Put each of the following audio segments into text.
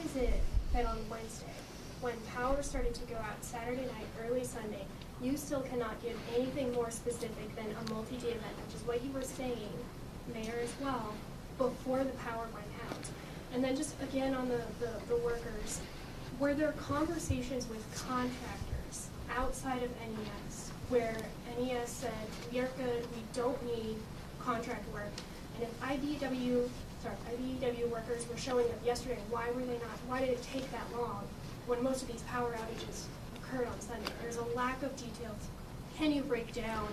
is it that on Wednesday, when power started to go out Saturday night, early Sunday, you still cannot give anything more specific than a multi-day event, which is what you were saying, Mayor, as well, before the power went out? And then just again on the workers, were there conversations with contractors outside of NES where NES said, we are good, we don't need contract work? And if IBEW workers were showing up yesterday, why were they not? Why did it take that long when most of these power outages occurred on Sunday? There's a lack of details. Can you break down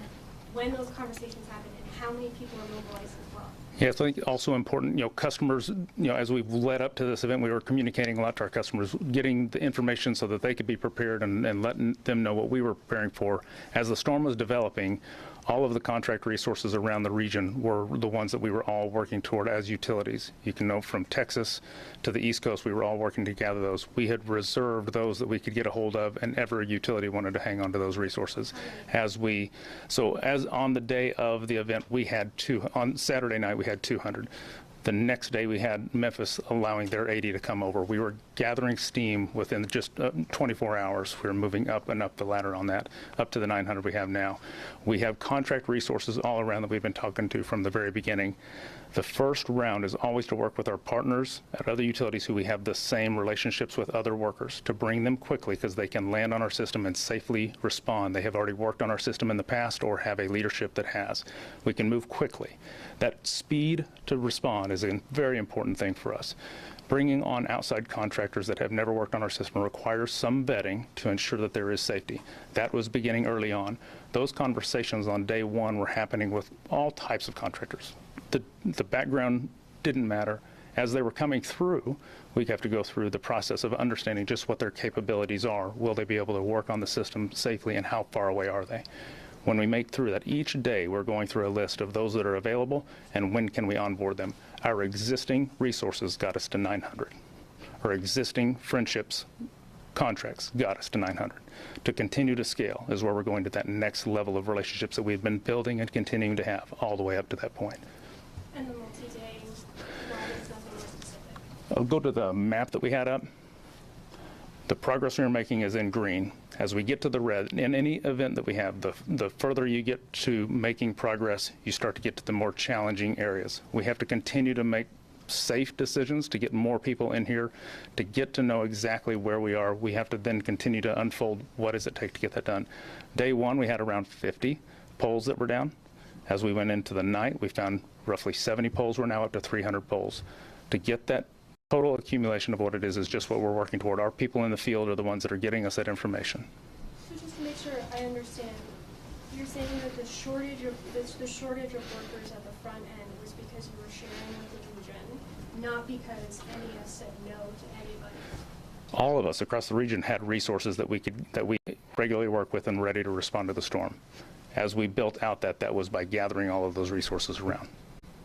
when those conversations happened and how many people are mobilized as well? Yeah, so I think also important, customers, as we've led up to this event, we were communicating a lot to our customers, getting the information so that they could be prepared and letting them know what we were preparing for. As the storm was developing, all of the contract resources around the region were the ones that we were all working toward as utilities. You can know from Texas to the East Coast, we were all working to gather those. We had reserved those that we could get a hold of, and every utility wanted to hang on to those resources. As on the day of the event, we had on Saturday night, we had 200. The next day we had Memphis allowing their 80 to come over. We were gathering steam within just 24 hours. We were moving up and up the ladder on that, up to the 900 we have now. We have contract resources all around that we've been talking to from the very beginning. The first round is always to work with our partners at other utilities who we have the same relationships with other workers to bring them quickly because they can land on our system and safely respond. They have already worked on our system in the past or have a leadership that has. We can move quickly. That speed to respond is a very important thing for us. Bringing on outside contractors that have never worked on our system requires some vetting to ensure that there is safety. That was beginning early on. Those conversations on day one were happening with all types of contractors. The background didn't matter. As they were coming through, we have to go through the process of understanding just what their capabilities are. Will they be able to work on the system safely, and how far away are they? When we make through that, each day we're going through a list of those that are available and when can we onboard them. Our existing resources got us to 900. Our existing friendships, contracts got us to 900. To continue to scale is where we're going to that next level of relationships that we've been building and continuing to have all the way up to that point. And the multi-day, why is nothing more specific? I'll go to the map that we had up. The progress we're making is in green. As we get to the red, in any event that we have, the further you get to making progress, you start to get to the more challenging areas. We have to continue to make safe decisions to get more people in here, to get to know exactly where we are. We have to then continue to unfold what does it take to get that done. Day one, we had around 50 poles that were down. As we went into the night, we found roughly 70 poles. We're now up to 300 poles. To get that total accumulation of what it is just what we're working toward. Our people in the field are the ones that are getting us that information. So just to make sure I understand, you're saying that the shortage of workers at the front end was because you were sharing with the region, not because NES said no to anybody. All of us across the region had resources that we regularly work with and ready to respond to the storm. As we built out that was by gathering all of those resources around.